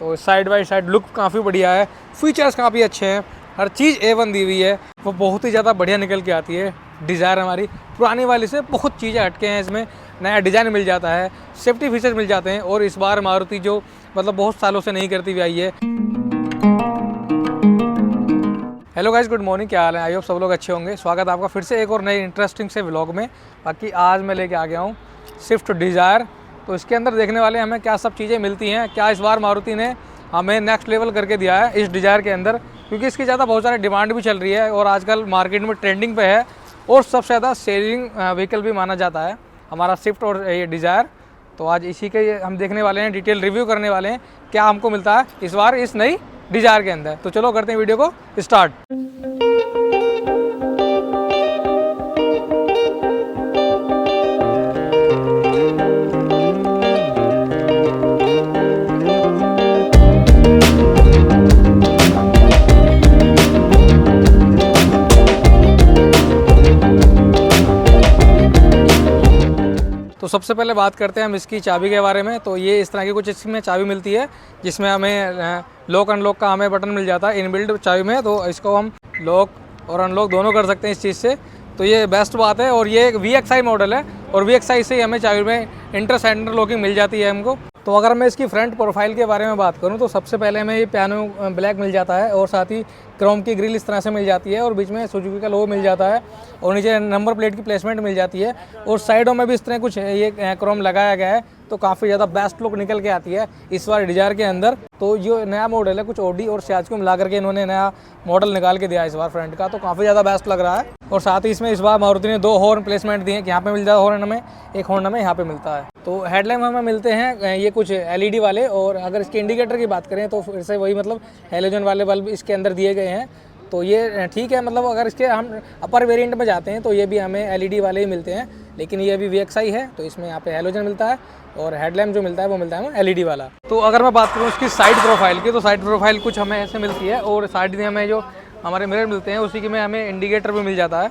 तो side by side look काफ़ी बढ़िया है, फीचर्स काफ़ी अच्छे हैं, हर चीज़ A1 दी हुई है, वो बहुत ही ज़्यादा बढ़िया निकल के आती है। डिज़ायर हमारी पुरानी वाली से बहुत चीज़ें हटके हैं, इसमें नया डिज़ाइन मिल जाता है, सेफ्टी फीचर्स मिल जाते हैं और इस बार मारुति जो मतलब बहुत सालों से नहीं करती हुई आई है। हेलो गाइस, गुड मॉर्निंग, क्या हाल है? आई होप सब लोग अच्छे होंगे। स्वागत है आपका फिर से एक और नए इंटरेस्टिंग से व्लॉग में। बाकी आज मैं लेके आ गया हूँ स्विफ्ट डिज़ायर। तो इसके अंदर देखने वाले हमें क्या सब चीज़ें मिलती हैं, क्या इस बार मारुति ने हमें नेक्स्ट लेवल करके दिया है इस डिज़ायर के अंदर, क्योंकि इसकी ज़्यादा बहुत सारी डिमांड भी चल रही है और आजकल मार्केट में ट्रेंडिंग पे है और सबसे ज़्यादा सेलिंग व्हीकल भी माना जाता है हमारा स्विफ्ट और ये डिज़ायर। तो आज इसी के हम देखने वाले हैं, डिटेल रिव्यू करने वाले हैं क्या हमको मिलता है इस बार इस नई डिज़ायर के अंदर। तो चलो करते हैं वीडियो को स्टार्ट। तो सबसे पहले बात करते हैं हम इसकी चाबी के बारे में। तो ये इस तरह की कुछ इसमें चाबी मिलती है जिसमें हमें लॉक अनलॉक का हमें बटन मिल जाता है इनबिल्ट चाबी में। तो इसको हम लॉक और अनलॉक दोनों कर सकते हैं इस चीज़ से, तो ये बेस्ट बात है। और ये एक VXI मॉडल है और VXI से ही हमें चाबी में इंटर सेंटर लॉकिंग मिल जाती है हमको। तो अगर मैं इसकी फ्रंट प्रोफाइल के बारे में बात करूं तो सबसे पहले हमें ये पियानो ब्लैक मिल जाता है और साथ ही क्रोम की ग्रिल इस तरह से मिल जाती है और बीच में सुजुकी का लोगो मिल जाता है और नीचे नंबर प्लेट की प्लेसमेंट मिल जाती है और साइडों में भी इस तरह कुछ ये क्रोम लगाया गया है। तो काफ़ी ज़्यादा बेस्ट लुक निकल के आती है इस बार डिज़ायर के अंदर। तो जो नया मॉडल है कुछ ऑडी और सियाज को मिला करके इन्होंने नया मॉडल निकाल के दिया इस बार फ्रंट का, तो काफ़ी ज़्यादा बेस्ट लग रहा है। और साथ ही इसमें इस बार मारुति ने 2 हॉर्न प्लेसमेंट दिए हैं, यहाँ पे मिल जाता है हॉर्न हमें, एक हॉर्न हमें यहाँ पे मिलता है। तो हेडलैम्प हमें मिलते हैं ये कुछ LED वाले, और अगर इसके इंडिकेटर की बात करें तो फिर से वही मतलब हैलोजन वाले बल्ब इसके अंदर दिए गए हैं। तो ये ठीक है, मतलब अगर इसके हम अपर वेरिएंट में जाते हैं तो ये भी हमें LED वाले ही मिलते हैं, लेकिन ये अभी VXI है तो इसमें यहाँ पे हैलोजन मिलता है और हेडलैम्प जो मिलता है वो मिलता है हमें LED वाला। तो अगर मैं बात करूँ इसकी साइड प्रोफाइल की, तो साइड प्रोफाइल कुछ हमें ऐसे मिलती है और साइड में हमें जो हमारे मिरर मिलते हैं उसी के में हमें इंडिकेटर भी मिल जाता है।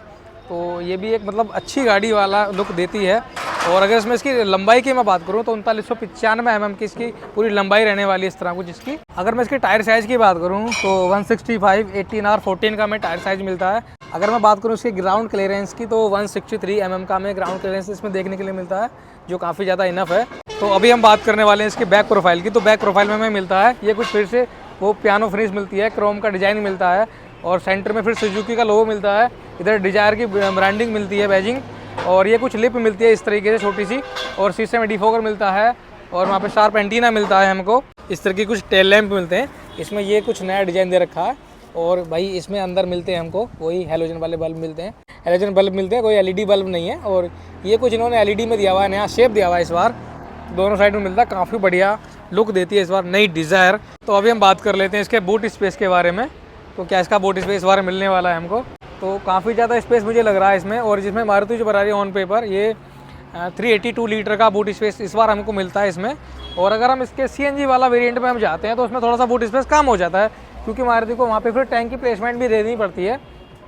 तो ये भी एक मतलब अच्छी गाड़ी वाला लुक देती है। और अगर इसमें इसकी लंबाई की मैं बात करूँ तो 3995 mm की इसकी पूरी लंबाई रहने वाली है इस तरह कुछ इसकी। अगर मैं इसके टायर साइज़ की बात करूँ तो 165 18R14 का हमें टायर साइज़ मिलता है। अगर मैं बात करूँ इसकी ग्राउंड क्लियरेंस की तो 163 mm का हमें ग्राउंड क्लियरेंस इसमें देखने के लिए मिलता है, जो काफ़ी ज़्यादा इनफ है। तो अभी हम बात करने वाले हैं इसकी बैक प्रोफाइल की। तो बैक प्रोफाइल में हमें मिलता है ये कुछ फिर से वो पियानो फिनिश मिलती है, क्रोम का डिज़ाइन मिलता है और सेंटर में फिर सुजुकी का लोगो मिलता है, इधर डिज़ायर की ब्रांडिंग मिलती है बैजिंग, और ये कुछ लिप मिलती है इस तरीके से छोटी सी, और शीशे में डिफोगर मिलता है और वहाँ पे शार्प एंटीना मिलता है हमको। इस तरह की कुछ टेल लैंप मिलते हैं इसमें, ये कुछ नया डिज़ाइन दे रखा है। और भाई इसमें अंदर मिलते हैं हमको वही हैलोजन वाले बल्ब मिलते हैं, हैलोजन बल्ब मिलते हैं, कोई LED बल्ब नहीं है। और ये कुछ इन्होंने LED में दिया हुआ है, नया शेप दिया हुआ है इस बार, दोनों साइड में मिलता है, काफ़ी बढ़िया लुक देती है इस बार नई डिज़ायर। तो अभी हम बात कर लेते हैं इसके बूट स्पेस के बारे में। तो क्या इसका बूट स्पेस इस बार मिलने वाला है हमको, तो काफ़ी ज़्यादा स्पेस मुझे लग रहा है इसमें। और जिसमें मारुति जो बना रही है ऑन पेपर ये 382 लीटर का बूट स्पेस इस बार हमको मिलता है इसमें। और अगर हम इसके CNG वाला वेरिएंट में हम जाते हैं तो उसमें थोड़ा सा बूट स्पेस कम हो जाता है, क्योंकि मारुति को वहाँ पे फिर टैंक की प्लेसमेंट भी देनी पड़ती है।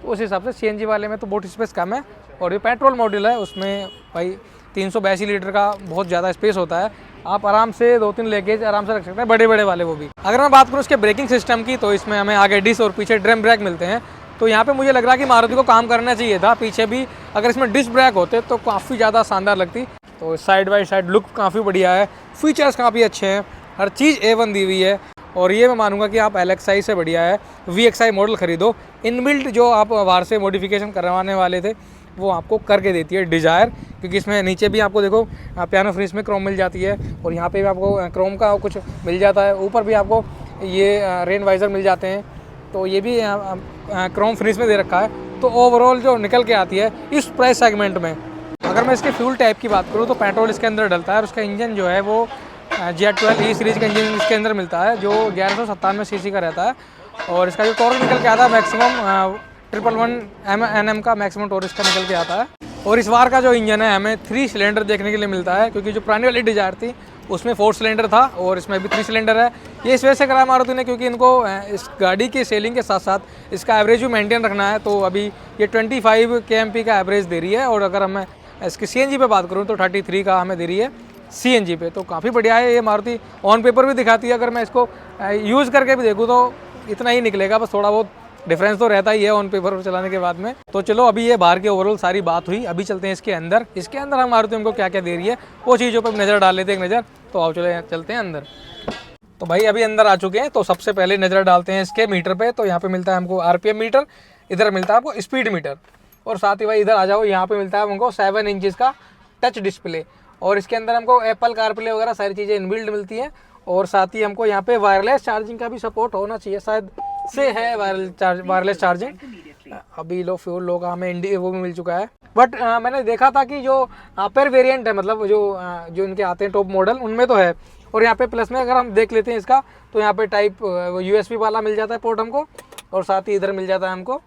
तो उस हिसाब से CNG वाले में तो बूट स्पेस कम है। और ये पेट्रोल मॉडल है, उसमें भाई 382 लीटर का बहुत ज़्यादा स्पेस होता है, आप आराम से 2-3 लगेज आराम से रख सकते हैं, बड़े बड़े वाले वो भी। अगर मैं बात करूँ इसके ब्रेकिंग सिस्टम की तो इसमें हमें आगे डिस्क और पीछे ड्रम ब्रेक मिलते हैं। तो यहाँ पे मुझे लग रहा है कि मारुति को काम करना चाहिए था पीछे भी, अगर इसमें डिस्क ब्रेक होते तो काफ़ी ज़्यादा शानदार लगती। तो साइड बाई साइड लुक काफ़ी बढ़िया है, फीचर्स काफ़ी अच्छे हैं, हर चीज़ A1 दी हुई है। और ये मैं मानूंगा कि आप LXI से बढ़िया है VXI मॉडल खरीदो। इनबिल्ट जो आप बाहर से मॉडिफिकेशन करवाने वाले थे वो आपको करके देती है डिज़ायर, क्योंकि इसमें नीचे भी आपको देखो पियानो फिनिश में क्रोम मिल जाती है और यहाँ पे भी आपको क्रोम का कुछ मिल जाता है, ऊपर भी आपको ये रेन वाइज़र मिल जाते हैं, तो ये भी क्रोम फिनिश में दे रखा है। तो ओवरऑल जो निकल के आती है इस प्राइस सेगमेंट में। अगर मैं इसके फ्यूल टाइप की बात करूँ तो पेट्रोल इसके अंदर डलता है और उसका इंजन जो है वो Z12E सीरीज़ का इंजन इसके अंदर मिलता है, जो 1197 cc का रहता है। और इसका जो टॉर्क निकल के आता है मैक्सिमम 111 Nm का मैक्सिमम टॉर्क इसका निकल के आता है। और इस बार का जो इंजन है हमें 3 सिलेंडर देखने के लिए मिलता है, क्योंकि जो पुरानी वाली डिज़ायर थी उसमें 4 सिलेंडर था और इसमें भी 3 सिलेंडर है। ये इस वजह से कराया मारुति ने क्योंकि इनको इस गाड़ी की सेलिंग के साथ साथ इसका एवरेज भी मेंटेन रखना है। तो अभी ये 25 kmp का एवरेज दे रही है, और अगर मैं इसकी CNG पे बात करूँ तो 33 का हमें दे रही है CNG पे। तो काफ़ी बढ़िया है ये मारुति, ऑन पेपर भी दिखाती है। अगर मैं इसको यूज़ करके भी देखूँ तो इतना ही निकलेगा, बस थोड़ा बहुत डिफरेंस तो रहता ही है ऑन पेपर चलाने के बाद में। तो चलो अभी ये बाहर के ओवरऑल सारी बात हुई, अभी चलते हैं इसके अंदर। इसके अंदर हम मारुति हमको क्या क्या दे रही है वो चीज़ों पर नज़र डाल लेते हैं एक नज़र। तो आओ चले चलते हैं अंदर। तो भाई अभी अंदर आ चुके हैं, तो सबसे पहले नज़र डालते हैं इसके मीटर पे। तो यहाँ पे मिलता है हमको RPM मीटर, इधर मिलता है आपको स्पीड मीटर, और साथ ही भाई इधर आ जाओ, यहाँ पे मिलता है हमको 7 इंचज़ का टच डिस्प्ले, और इसके अंदर हमको एप्पल कारप्ले वगैरह सारी चीज़ें इनबिल्ड मिलती हैं। और साथ ही हमको यहाँ पे वायरलेस चार्जिंग का भी सपोर्ट होना चाहिए, शायद से है वायरलेस चार्जिंग। अभी लो फ्यूल लोग हमें वो भी मिल चुका है, बट मैंने देखा था कि जो पर वेरिएंट है, मतलब जो इनके आते हैं टॉप मॉडल, उनमें तो है। और यहाँ पे प्लस में अगर हम देख लेते हैं इसका, तो यहाँ पे टाइप USB वाला मिल जाता है पोर्ट हमको, और साथ ही इधर मिल जाता है हमको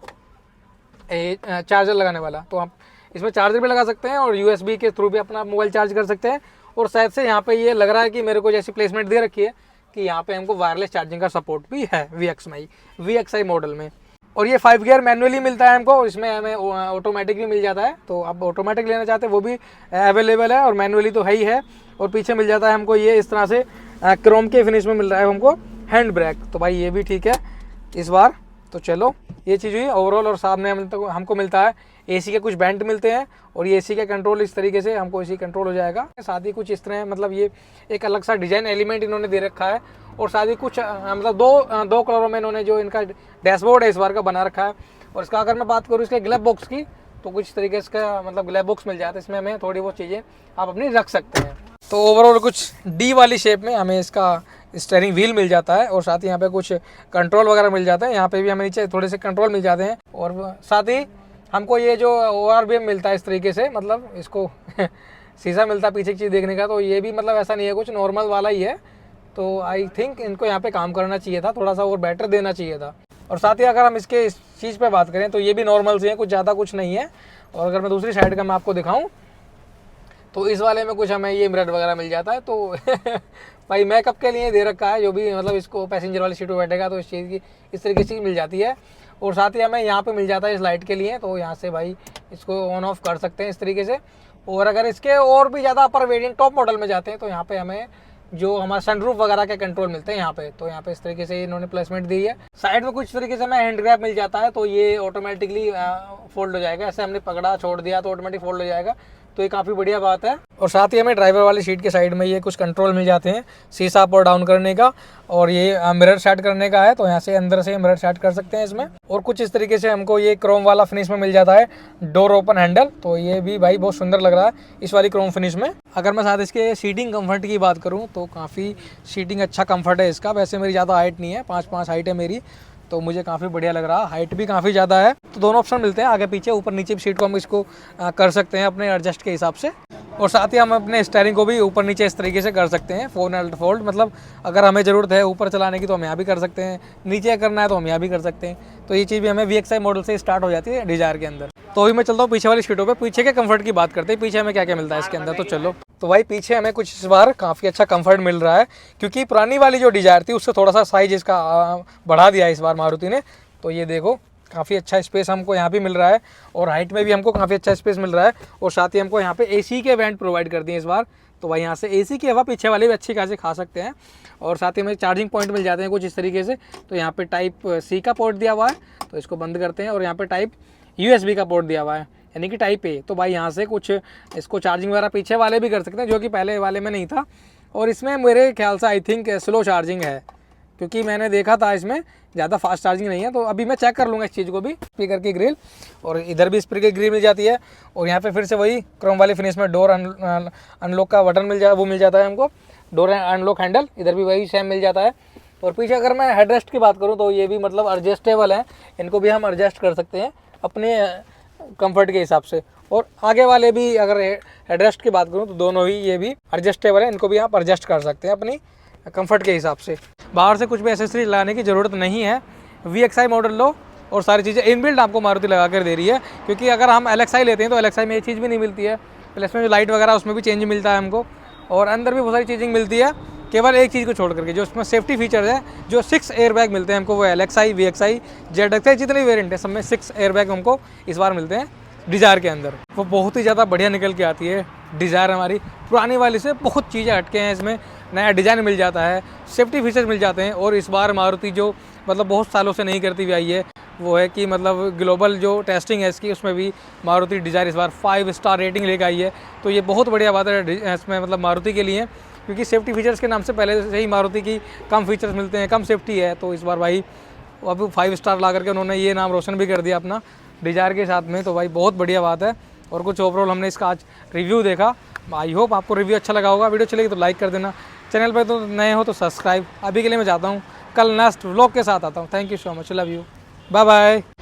चार्जर लगाने वाला। तो आप इसमें चार्जर भी लगा सकते हैं और USB के थ्रू भी अपना मोबाइल चार्ज कर सकते हैं। और शायद से यहाँ पे ये लग रहा है कि मेरे को जैसी प्लेसमेंट दे रखी है कि यहाँ पे हमको वायरलेस चार्जिंग का सपोर्ट भी है VXI मॉडल में। और ये 5 गियर मैनुअली मिलता है हमको, इसमें हमें ऑटोमेटिक भी मिल जाता है। तो आप ऑटोमेटिक लेना चाहते हैं वो भी अवेलेबल है, और मैनुअली तो है ही है। और पीछे मिल जाता है हमको ये इस तरह से क्रोम के फिनिश में मिल रहा है हमको हैंड ब्रेक। तो भाई ये भी ठीक है इस बार। तो चलो ये चीज़ हुई ओवरऑल। और सामने हमको मिलता है AC के कुछ बैंड मिलते हैं, और ये AC का कंट्रोल इस तरीके से हमको AC कंट्रोल हो जाएगा। साथ ही कुछ इस तरह, मतलब ये एक अलग सा डिज़ाइन एलिमेंट इन्होंने दे रखा है। और साथ ही कुछ मतलब दो कलरों में इन्होंने जो इनका डैशबोर्ड है इस बार का बना रखा है। और इसका अगर मैं बात करूँ इसके ग्लव बॉक्स की, तो कुछ तरीके से मतलब ग्लव बॉक्स मिल जाता है, इसमें हमें थोड़ी बहुत चीज़ें आप अपनी रख सकते हैं। तो ओवरऑल कुछ D वाली शेप में हमें इसका स्टीयरिंग व्हील मिल जाता है, और साथ ही यहाँ पे कुछ कंट्रोल वगैरह मिल जाता है। यहाँ पे भी हमें नीचे थोड़े से कंट्रोल मिल जाते हैं। और साथ ही हमको ये जो ORVM मिलता है इस तरीके से, मतलब इसको शीशा मिलता है पीछे की चीज़ देखने का। तो ये भी मतलब ऐसा नहीं है, कुछ नॉर्मल वाला ही है। तो आई थिंक इनको यहाँ पे काम करना चाहिए था, थोड़ा सा और बेटर देना चाहिए था। और साथ ही अगर हम इसके इस चीज़ पे बात करें तो ये भी नॉर्मल से है, कुछ ज़्यादा कुछ नहीं है। और अगर मैं दूसरी साइड का मैं आपको दिखाऊँ तो इस वाले में कुछ हमें ये मिरर वगैरह मिल जाता है। तो भाई मेकअप के लिए दे रखा है, जो भी मतलब इसको पैसेंजर वाली सीट पर बैठेगा तो इस चीज़ की इस तरीके से मिल जाती है। और साथ ही हमें यहाँ पे मिल जाता है इस लाइट के लिए, तो यहाँ से भाई इसको ऑन ऑफ कर सकते हैं इस तरीके से। और अगर इसके और भी ज़्यादा अपर वेरिएंट टॉप मॉडल में जाते हैं तो यहाँ पे हमें जो हमारा सनरूफ वगैरह के कंट्रोल मिलते हैं यहाँ पे। तो यहाँ पे इस तरीके से इन्होंने प्लेसमेंट दी है। साइड में कुछ तरीके से हमें हैंड ग्रैब मिल जाता है, तो ये ऑटोमेटिकली फोल्ड हो जाएगा। ऐसे हमने पकड़ा छोड़ दिया तो ऑटोमेटिक फोल्ड हो जाएगा, तो ये काफ़ी बढ़िया बात है। और साथ ही हमें ड्राइवर वाली सीट के साइड में ये कुछ कंट्रोल मिल जाते हैं, शीशा अप और डाउन करने का, और ये मिरर सेट करने का है। तो यहाँ से अंदर से मिरर सेट कर सकते हैं इसमें। और कुछ इस तरीके से हमको ये क्रोम वाला फिनिश में मिल जाता है, डोर ओपन हैंडल। तो ये भी भाई बहुत सुंदर लग रहा है इस वाली क्रोम फिनिश में। अगर मैं साथ इसके सीटिंग कंफर्ट की बात करूँ तो काफ़ी सीटिंग अच्छा कंफर्ट है इसका। वैसे मेरी ज़्यादा हाइट नहीं है, 5'5" हाइट है मेरी, तो मुझे काफ़ी बढ़िया लग रहा है। हाइट भी काफ़ी ज़्यादा है। तो दोनों ऑप्शन मिलते हैं, आगे पीछे ऊपर नीचे भी सीट को हम इसको कर सकते हैं अपने एडजस्ट के हिसाब से। और साथ ही हम अपने स्टीयरिंग को भी ऊपर नीचे इस तरीके से कर सकते हैं, फोल्ड, मतलब अगर हमें ज़रूरत है ऊपर चलाने की तो हम यहाँ भी कर सकते हैं, नीचे करना है तो हम यहाँ भी कर सकते हैं। तो ये चीज़ भी हमें VXI मॉडल से स्टार्ट हो जाती है डिज़ायर के अंदर। तो अभी मैं चलता हूँ पीछे वाली सीटों पे। पीछे के कंफर्ट की बात करते हैं, पीछे हमें क्या क्या मिलता है इसके अंदर। तो चलो, तो भाई पीछे हमें कुछ इस बार काफ़ी अच्छा कंफर्ट मिल रहा है, क्योंकि पुरानी वाली जो डिज़ायर थी उससे थोड़ा सा साइज इसका बढ़ा दिया है इस बार मारुति ने। तो ये देखो काफ़ी अच्छा स्पेस हमको यहाँ भी मिल रहा है, और हाइट में भी हमको काफ़ी अच्छा स्पेस मिल रहा है। और साथ ही हमको यहाँ पे AC के वेंट प्रोवाइड कर दिए इस बार। तो भाई यहाँ से AC की हवा पीछे वाले भी अच्छी खासी खा सकते हैं। और साथ ही हमें चार्जिंग पॉइंट मिल जाते हैं कुछ इस तरीके से। तो यहाँ पे टाइप C का पोर्ट दिया हुआ है, तो इसको बंद करते हैं। और यहाँ पे टाइप USB का पोर्ट दिया हुआ है, यानी कि टाइप A। तो भाई यहाँ से कुछ इसको चार्जिंग वगैरह पीछे वाले भी कर सकते हैं, जो कि पहले वाले में नहीं था। और इसमें मेरे ख्याल से आई थिंक स्लो चार्जिंग है, क्योंकि मैंने देखा था इसमें ज़्यादा फास्ट चार्जिंग नहीं है। तो अभी मैं चेक कर लूँगा इस चीज़ को भी। स्पीकर की ग्रिल, और इधर भी स्पीकर की ग्रिल मिल जाती है। और यहाँ पे फिर से वही क्रोम वाली फिनिश में डोर अनलॉक का बटन मिल जाता है हमको, डोर अनलॉक हैंडल इधर भी वही सेम मिल जाता है। और पीछे अगर मैं हेडरेस्ट की बात करूँ तो ये भी मतलब एडजस्टेबल है, इनको भी हम एडजस्ट कर सकते हैं अपने कंफर्ट के हिसाब से। और आगे वाले भी अगर हेडरेस्ट की बात करूँ तो दोनों ही ये भी एडजस्टेबल है, इनको भी आप एडजस्ट कर सकते हैं अपनी कंफर्ट के हिसाब से। बाहर से कुछ भी एसेसरी लाने की ज़रूरत नहीं है, VXI मॉडल लो और सारी चीज़ें इनबिल्ट आपको मारुति लगा कर दे रही है। क्योंकि अगर हम LXI लेते हैं तो LXI में ये चीज़ भी नहीं मिलती है, प्लस में जो लाइट वगैरह उसमें भी चेंज मिलता है हमको, और अंदर भी बहुत सारी चीज़िंग मिलती है। केवल एक चीज़ को छोड़ करके जो उसमें सेफ्टी फीचर्स है, जो 6 एयरबैग मिलते हैं हमको, वो LXI, VXI, ZXI जितने वेरिएंट है सब में 6 एयरबैग हमको इस बार मिलते हैं। डिज़ायर के अंदर, वो बहुत ही ज़्यादा बढ़िया निकल के आती है। डिज़ायर हमारी पुरानी वाली से बहुत चीज़ें हटके हैं, इसमें नया डिज़ाइन मिल जाता है, सेफ्टी फीचर्स मिल जाते हैं। और इस बार मारुति जो मतलब बहुत सालों से नहीं करती हुई आई है वो है कि मतलब ग्लोबल जो टेस्टिंग है इसकी, उसमें भी मारुति डिज़ायर इस बार 5 स्टार रेटिंग लेकर आई है। तो ये बहुत बढ़िया बात है इसमें मतलब मारुति के लिए, क्योंकि सेफ्टी फीचर्स के नाम से पहले से ही मारुति की कम फीचर्स मिलते हैं, कम सेफ्टी है। तो इस बार भाई अब 5 स्टार ला करके उन्होंने ये नाम रोशन भी कर दिया अपना डिज़ायर के साथ में। तो भाई बहुत बढ़िया बात है। और कुछ ओवरऑल हमने इसका आज रिव्यू देखा। आई होप आपको रिव्यू अच्छा लगा होगा। वीडियो चलेगी तो लाइक कर देना, चैनल पर तो नए हो तो सब्सक्राइब। अभी के लिए मैं जाता हूँ, कल नेक्स्ट व्लॉग के साथ आता हूँ। Thank you so much, love you, bye bye.